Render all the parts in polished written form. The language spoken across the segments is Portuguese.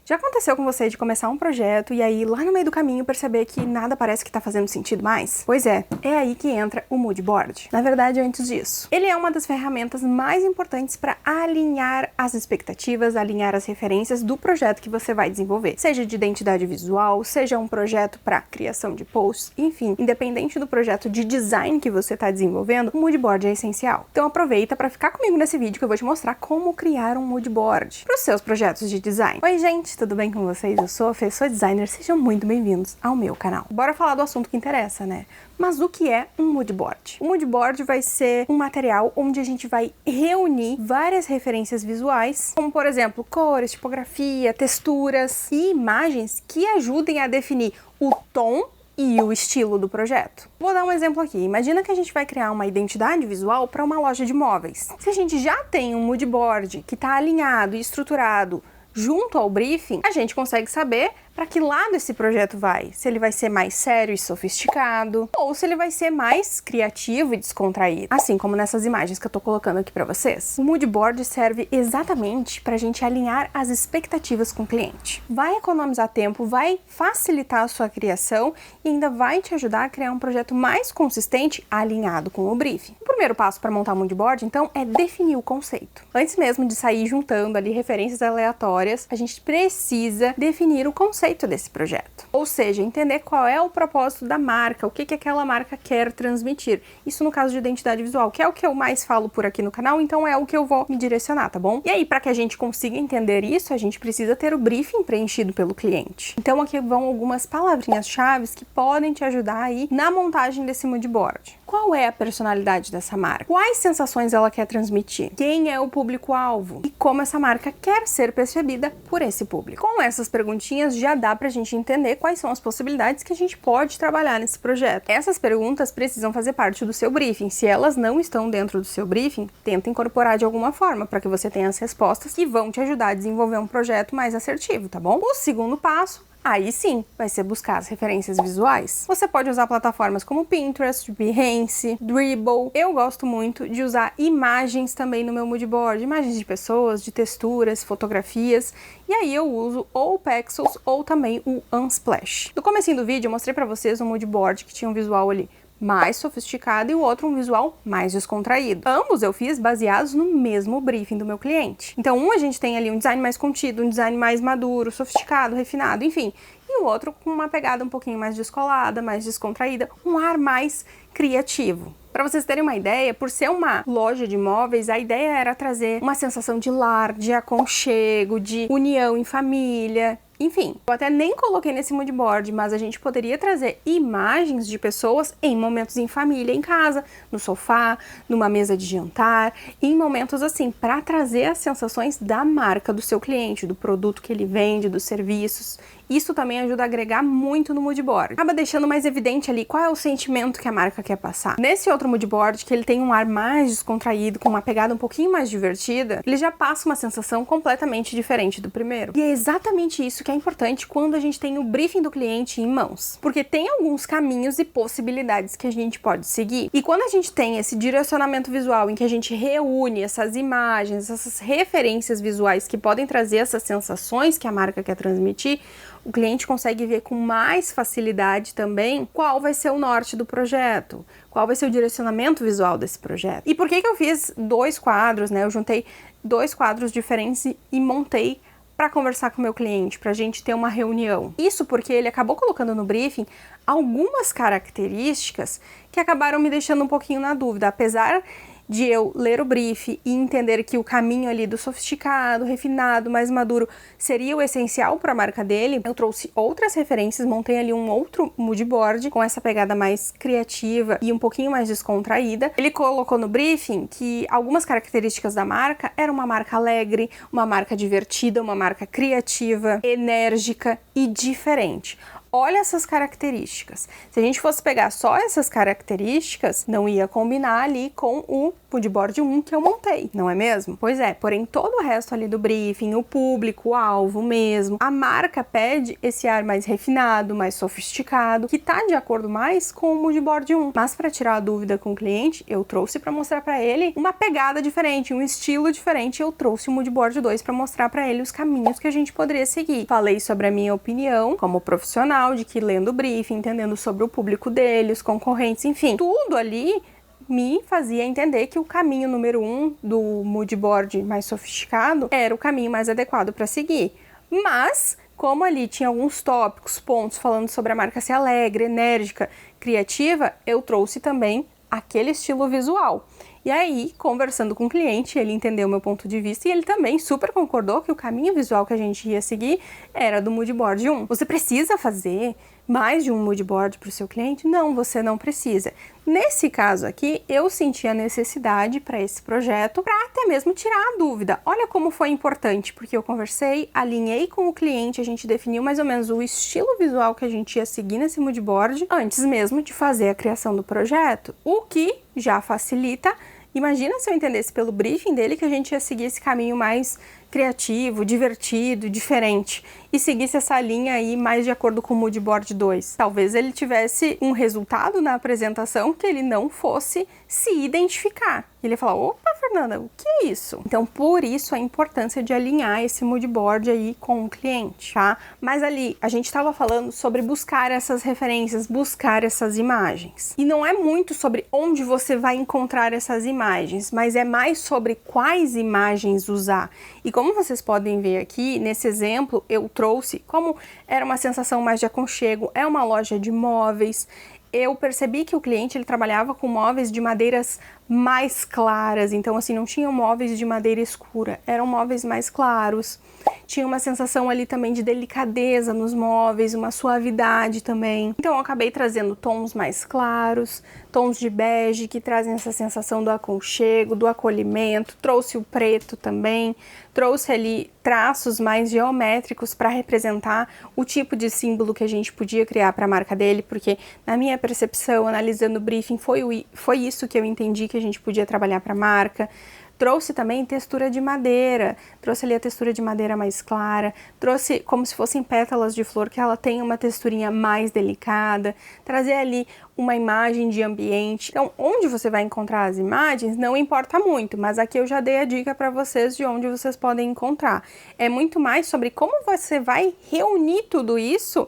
Já aconteceu com você de começar um projeto e aí lá no meio do caminho perceber que nada parece que tá fazendo sentido mais? Pois é aí que entra o Mood Board. Na verdade, antes disso, ele é uma das ferramentas mais importantes para alinhar as expectativas, alinhar as referências do projeto que você vai desenvolver. Seja de identidade visual, seja um projeto para criação de posts, enfim, independente do projeto de design que você está desenvolvendo, o Mood Board é essencial. Então aproveita para ficar comigo nesse vídeo que eu vou te mostrar como criar um Mood Board para os seus projetos de design. Oi gente, tudo bem com vocês? Eu sou a Fê, sou designer, sejam muito bem-vindos ao meu canal. Bora falar do assunto que interessa, né? Mas o que é um Mood Board? O Mood Board vai ser um material onde a gente vai reunir várias referências visuais, como por exemplo, cores, tipografia, texturas e imagens que ajudem a definir o tom e o estilo do projeto. Vou dar um exemplo aqui. Imagina que a gente vai criar uma identidade visual para uma loja de móveis. Se a gente já tem um Mood Board que está alinhado e estruturado junto ao briefing, a gente consegue saber para que lado esse projeto vai. Se ele vai ser mais sério e sofisticado, ou se ele vai ser mais criativo e descontraído. Assim como nessas imagens que eu tô colocando aqui para vocês. O Mood Board serve exatamente para a gente alinhar as expectativas com o cliente. Vai economizar tempo, vai facilitar a sua criação e ainda vai te ajudar a criar um projeto mais consistente alinhado com o briefing. O primeiro passo para montar o Mood Board, então, é definir o conceito. Antes mesmo de sair juntando ali referências aleatórias, a gente precisa definir o conceito desse projeto. Ou seja, entender qual é o propósito da marca, o que aquela marca quer transmitir. Isso no caso de identidade visual, que é o que eu mais falo por aqui no canal, então é o que eu vou me direcionar, tá bom? E aí, para que a gente consiga entender isso, a gente precisa ter o briefing preenchido pelo cliente. Então aqui vão algumas palavrinhas-chave que podem te ajudar aí na montagem desse Mood Board. Qual é a personalidade dessa marca? Quais sensações ela quer transmitir? Quem é o público-alvo? E como essa marca quer ser percebida por esse público? Com essas perguntinhas já dá pra gente entender quais são as possibilidades que a gente pode trabalhar nesse projeto. Essas perguntas precisam fazer parte do seu briefing. Se elas não estão dentro do seu briefing, tenta incorporar de alguma forma para que você tenha as respostas que vão te ajudar a desenvolver um projeto mais assertivo, tá bom? O segundo passo, aí sim, vai ser buscar as referências visuais. Você pode usar plataformas como Pinterest, Behance, Dribbble. Eu gosto muito de usar imagens também no meu Mood Board, imagens de pessoas, de texturas, fotografias, e aí eu uso ou o Pexels ou também o Unsplash. No comecinho do vídeo eu mostrei pra vocês um Mood Board que tinha um visual ali mais sofisticado e o outro um visual mais descontraído. Ambos eu fiz baseados no mesmo briefing do meu cliente. Então a gente tem ali um design mais contido, um design mais maduro, sofisticado, refinado, enfim. E o outro com uma pegada um pouquinho mais descolada, mais descontraída, um ar mais criativo. Para vocês terem uma ideia, por ser uma loja de móveis, a ideia era trazer uma sensação de lar, de aconchego, de união em família. Enfim, eu até nem coloquei nesse Mood Board, mas a gente poderia trazer imagens de pessoas em momentos em família, em casa, no sofá, numa mesa de jantar, em momentos assim, para trazer as sensações da marca do seu cliente, do produto que ele vende, dos serviços. Isso também ajuda a agregar muito no Mood Board. Acaba deixando mais evidente ali qual é o sentimento que a marca quer passar. Nesse outro Mood Board, que ele tem um ar mais descontraído, com uma pegada um pouquinho mais divertida, ele já passa uma sensação completamente diferente do primeiro. E é exatamente isso que é importante quando a gente tem o briefing do cliente em mãos. Porque tem alguns caminhos e possibilidades que a gente pode seguir. E quando a gente tem esse direcionamento visual em que a gente reúne essas imagens, essas referências visuais que podem trazer essas sensações que a marca quer transmitir, o cliente consegue ver com mais facilidade também qual vai ser o norte do projeto, qual vai ser o direcionamento visual desse projeto. E por que eu fiz dois quadros, né? Eu juntei dois quadros diferentes e montei para conversar com o meu cliente, para a gente ter uma reunião. Isso porque ele acabou colocando no briefing algumas características que acabaram me deixando um pouquinho na dúvida, apesar de eu ler o brief e entender que o caminho ali do sofisticado, refinado, mais maduro seria o essencial para a marca dele. Eu trouxe outras referências, montei ali um outro Mood Board com essa pegada mais criativa e um pouquinho mais descontraída. Ele colocou no briefing que algumas características da marca eram uma marca alegre, uma marca divertida, uma marca criativa, enérgica e diferente. Olha essas características. Se a gente fosse pegar só essas características, não ia combinar ali com o moodboard 1 que eu montei, não é mesmo? Pois é, porém todo o resto ali do briefing, o público, o alvo mesmo, a marca pede esse ar mais refinado, mais sofisticado, que tá de acordo mais com o moodboard 1. Mas para tirar a dúvida com o cliente, eu trouxe para mostrar para ele uma pegada diferente, um estilo diferente. Eu trouxe o moodboard 2 para mostrar para ele os caminhos que a gente poderia seguir. Falei sobre a minha opinião como profissional, de que lendo o briefing, entendendo sobre o público dele, os concorrentes, enfim, tudo ali me fazia entender que o caminho número 1 do moodboard mais sofisticado era o caminho mais adequado para seguir. Mas, como ali tinha alguns tópicos, pontos falando sobre a marca ser alegre, enérgica, criativa, eu trouxe também aquele estilo visual. E aí, conversando com o cliente, ele entendeu meu ponto de vista e ele também super concordou que o caminho visual que a gente ia seguir era do moodboard 1. Você precisa fazer mais de um moodboard para o seu cliente? Não, você não precisa. Nesse caso aqui, eu senti a necessidade para esse projeto para até mesmo tirar a dúvida. Olha como foi importante, porque eu conversei, alinhei com o cliente, a gente definiu mais ou menos o estilo visual que a gente ia seguir nesse moodboard antes mesmo de fazer a criação do projeto, o que já facilita. Imagina se eu entendesse pelo briefing dele que a gente ia seguir esse caminho mais criativo, divertido, diferente e seguisse essa linha aí mais de acordo com o moodboard 2. Talvez ele tivesse um resultado na apresentação que ele não fosse se identificar. Ele ia falar, opa, Fernanda, o que é isso? Então, por isso a importância de alinhar esse moodboard aí com o cliente, tá? Mas ali, a gente estava falando sobre buscar essas referências, buscar essas imagens. E não é muito sobre onde você vai encontrar essas imagens, mas é mais sobre quais imagens usar. E como vocês podem ver aqui, nesse exemplo, eu trouxe como era uma sensação mais de aconchego, é uma loja de móveis. Eu percebi que o cliente ele trabalhava com móveis de madeiras mais claras, então assim, não tinham móveis de madeira escura, eram móveis mais claros. Tinha uma sensação ali também de delicadeza nos móveis, uma suavidade também. Então eu acabei trazendo tons mais claros, tons de bege que trazem essa sensação do aconchego, do acolhimento. Trouxe o preto também, trouxe ali traços mais geométricos para representar o tipo de símbolo que a gente podia criar para a marca dele, porque na minha percepção, analisando o briefing, foi isso que eu entendi que a gente podia trabalhar para a marca. Trouxe também textura de madeira, trouxe ali a textura de madeira mais clara, trouxe como se fossem pétalas de flor, que ela tem uma texturinha mais delicada, trazer ali uma imagem de ambiente. Então, onde você vai encontrar as imagens não importa muito, mas aqui eu já dei a dica para vocês de onde vocês podem encontrar. É muito mais sobre como você vai reunir tudo isso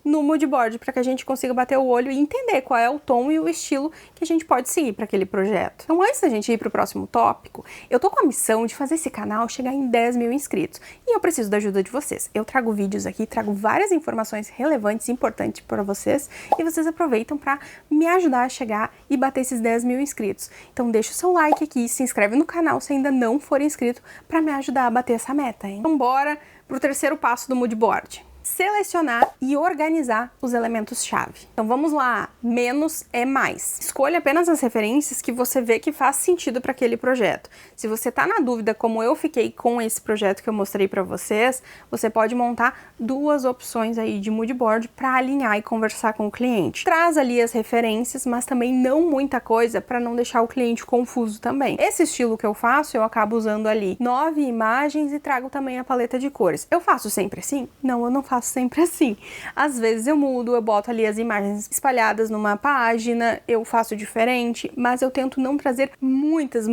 no moodboard, para que a gente consiga bater o olho e entender qual é o tom e o estilo que a gente pode seguir para aquele projeto. Então, antes da gente ir para o próximo tópico, eu tô com a missão de fazer esse canal chegar em 10 mil inscritos e eu preciso da ajuda de vocês. Eu trago vídeos aqui, trago várias informações relevantes e importantes para vocês e vocês aproveitam para me ajudar a chegar e bater esses 10 mil inscritos. Então, deixa o seu like aqui, se inscreve no canal se ainda não for inscrito para me ajudar a bater essa meta, hein? Então, bora pro terceiro passo do moodboard. Selecionar e organizar os elementos-chave. Então vamos lá, menos é mais. Escolha apenas as referências que você vê que faz sentido para aquele projeto. Se você está na dúvida, como eu fiquei com esse projeto que eu mostrei para vocês, você pode montar duas opções aí de moodboard para alinhar e conversar com o cliente. Traz ali as referências, mas também não muita coisa para não deixar o cliente confuso também. Esse estilo que eu faço, eu acabo usando ali 9 imagens e trago também a paleta de cores. Eu faço sempre assim? Não, eu não faço sempre assim. Às vezes eu mudo, eu boto ali as imagens espalhadas numa página, eu faço diferente, mas eu tento não trazer muitas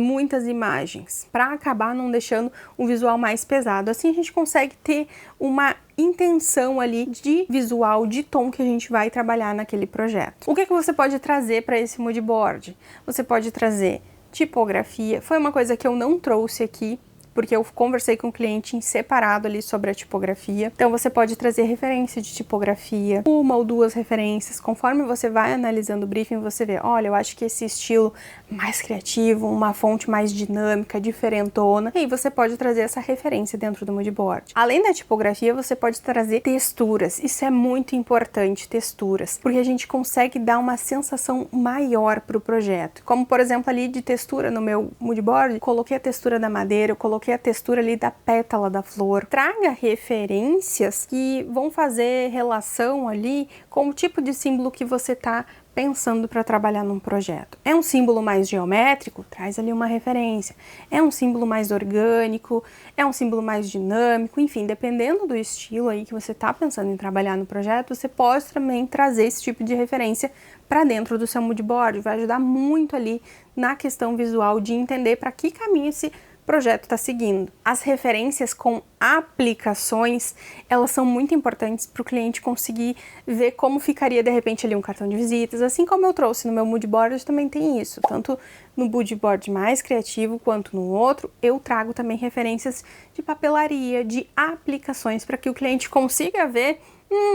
imagens para acabar não deixando um visual mais pesado. Assim a gente consegue ter uma intenção ali de visual, de tom que a gente vai trabalhar naquele projeto. O que você pode trazer para esse moodboard? Você pode trazer tipografia. Foi uma coisa que eu não trouxe aqui, porque eu conversei com o cliente em separado ali sobre a tipografia. Então você pode trazer referência de tipografia, uma ou duas referências, conforme você vai analisando o briefing, você vê, olha, eu acho que esse estilo mais criativo, uma fonte mais dinâmica, diferentona, e aí você pode trazer essa referência dentro do moodboard. Além da tipografia, você pode trazer texturas, isso é muito importante, texturas, porque a gente consegue dar uma sensação maior para o projeto. Como, por exemplo, ali de textura no meu moodboard, coloquei a textura da madeira, eu coloquei coloquei a textura ali da pétala da flor. Traga referências que vão fazer relação ali com o tipo de símbolo que você tá pensando para trabalhar num projeto. É um símbolo mais geométrico? Traz ali uma referência. É um símbolo mais orgânico? É um símbolo mais dinâmico? Enfim, dependendo do estilo aí que você está pensando em trabalhar no projeto, você pode também trazer esse tipo de referência para dentro do seu mood board. Vai ajudar muito ali na questão visual de entender para que caminho esse projeto está seguindo. As referências com aplicações, elas são muito importantes para o cliente conseguir ver como ficaria de repente ali um cartão de visitas, assim como eu trouxe no meu mood board, também tem isso, tanto no mood board mais criativo quanto no outro, eu trago também referências de papelaria, de aplicações, para que o cliente consiga ver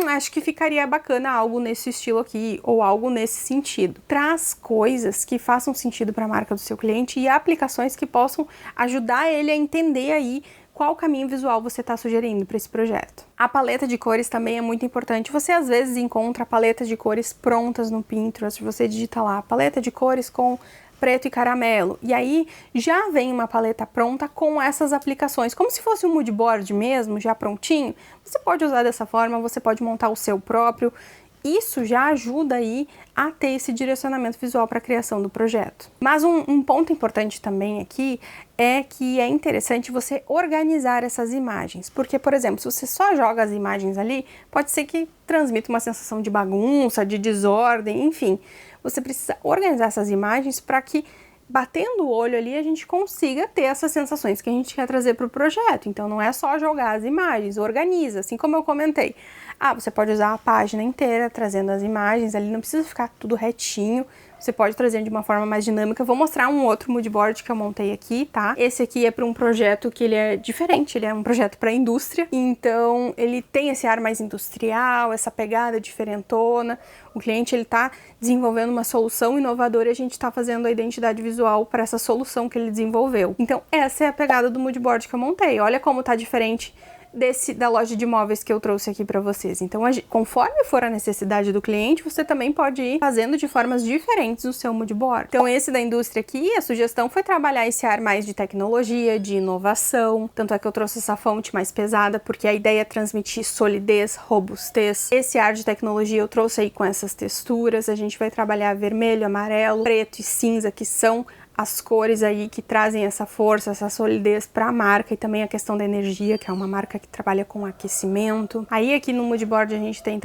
acho que ficaria bacana algo nesse estilo aqui, ou algo nesse sentido. Traz coisas que façam sentido para a marca do seu cliente e aplicações que possam ajudar ele a entender aí qual caminho visual você está sugerindo para esse projeto. A paleta de cores também é muito importante. Você às vezes encontra paletas de cores prontas no Pinterest, você digita lá, paleta de cores com preto e caramelo, e aí já vem uma paleta pronta com essas aplicações, como se fosse um mood board mesmo, já prontinho. Você pode usar dessa forma, você pode montar o seu próprio. Isso já ajuda aí a ter esse direcionamento visual para a criação do projeto. Mas um ponto importante também aqui é que é interessante você organizar essas imagens, porque, por exemplo, se você só joga as imagens ali, pode ser que transmita uma sensação de bagunça, de desordem, enfim. Você precisa organizar essas imagens para que, batendo o olho ali, a gente consiga ter essas sensações que a gente quer trazer para o projeto. Então não é só jogar as imagens, organiza, assim como eu comentei. Você pode usar a página inteira trazendo as imagens ali, não precisa ficar tudo retinho. Você pode trazer de uma forma mais dinâmica. Vou mostrar um outro mood board que eu montei aqui, tá? Esse aqui é para um projeto que ele é diferente, ele é um projeto para indústria, então ele tem esse ar mais industrial, essa pegada diferentona. O cliente ele tá desenvolvendo uma solução inovadora e a gente está fazendo a identidade visual para essa solução que ele desenvolveu. Então essa é a pegada do mood board que eu montei. Olha como tá diferente da loja de móveis que eu trouxe aqui para vocês. Então, conforme for a necessidade do cliente, você também pode ir fazendo de formas diferentes o seu mood board. Então, esse da indústria aqui, a sugestão foi trabalhar esse ar mais de tecnologia, de inovação. Tanto é que eu trouxe essa fonte mais pesada, porque a ideia é transmitir solidez, robustez. Esse ar de tecnologia eu trouxe aí com essas texturas. A gente vai trabalhar vermelho, amarelo, preto e cinza, que são as cores aí que trazem essa força, essa solidez para a marca, e também a questão da energia, que é uma marca que trabalha com aquecimento. Aí aqui no mood board a gente tem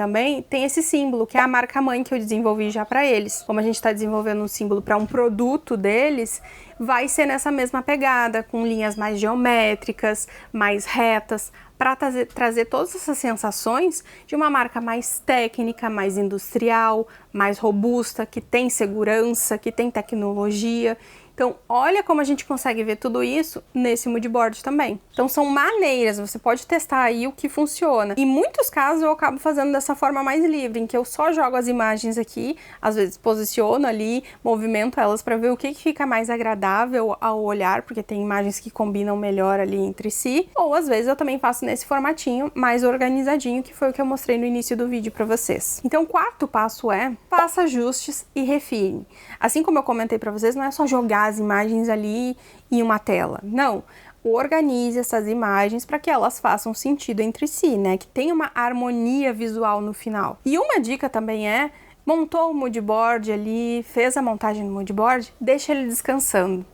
esse símbolo, que é a marca mãe que eu desenvolvi já para eles. Como a gente está desenvolvendo um símbolo para um produto deles, vai ser nessa mesma pegada, com linhas mais geométricas, mais retas, para trazer todas essas sensações de uma marca mais técnica, mais industrial, mais robusta, que tem segurança, que tem tecnologia. Então, olha como a gente consegue ver tudo isso nesse mood board também. Então, são maneiras, você pode testar aí o que funciona. Em muitos casos, eu acabo fazendo dessa forma mais livre, em que eu só jogo as imagens aqui, às vezes posiciono ali, movimento elas para ver o que fica mais agradável ao olhar, porque tem imagens que combinam melhor ali entre si. Ou, às vezes, eu também faço nesse formatinho mais organizadinho, que foi o que eu mostrei no início do vídeo para vocês. Então, o quarto passo é: faça ajustes e refine. Assim como eu comentei para vocês, não é só jogar as imagens ali em uma tela. Não, organize essas imagens para que elas façam sentido entre si, né? Que tenha uma harmonia visual no final. E uma dica também é: montou o mood board ali, fez a montagem do mood board, deixa ele descansando.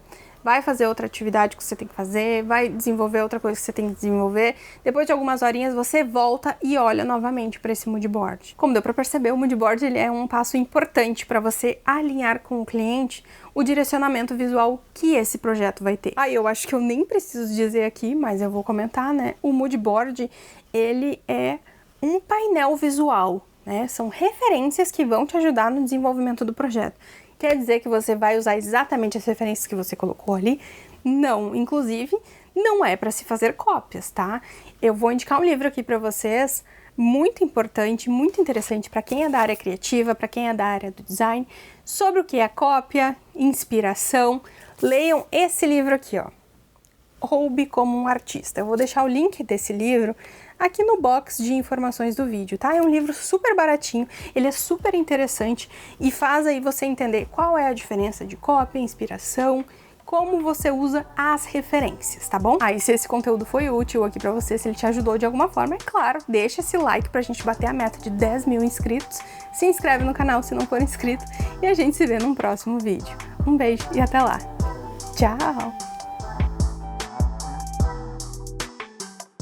Vai fazer outra atividade que você tem que fazer, vai desenvolver outra coisa que você tem que desenvolver. Depois de algumas horinhas, você volta e olha novamente para esse mood board. Como deu para perceber, o mood board ele é um passo importante para você alinhar com o cliente o direcionamento visual que esse projeto vai ter. Eu acho que eu nem preciso dizer aqui, mas eu vou comentar, né? O mood board, ele é um painel visual, né? São referências que vão te ajudar no desenvolvimento do projeto. Quer dizer que você vai usar exatamente as referências que você colocou ali? Não, inclusive, não é para se fazer cópias, tá? Eu vou indicar um livro aqui para vocês, muito importante, muito interessante para quem é da área criativa, para quem é da área do design, sobre o que é cópia, inspiração. Leiam esse livro aqui, ó. Roube como um artista. Eu vou deixar o link desse livro aqui no box de informações do vídeo, tá? É um livro super baratinho, ele é super interessante e faz aí você entender qual é a diferença de cópia, inspiração como você usa as referências, tá bom? Aí, se esse conteúdo foi útil aqui pra você, se ele te ajudou de alguma forma, é claro, deixa esse like pra gente bater a meta de 10 mil inscritos, se inscreve no canal se não for inscrito e a gente se vê num próximo vídeo. Um beijo e até lá! Tchau!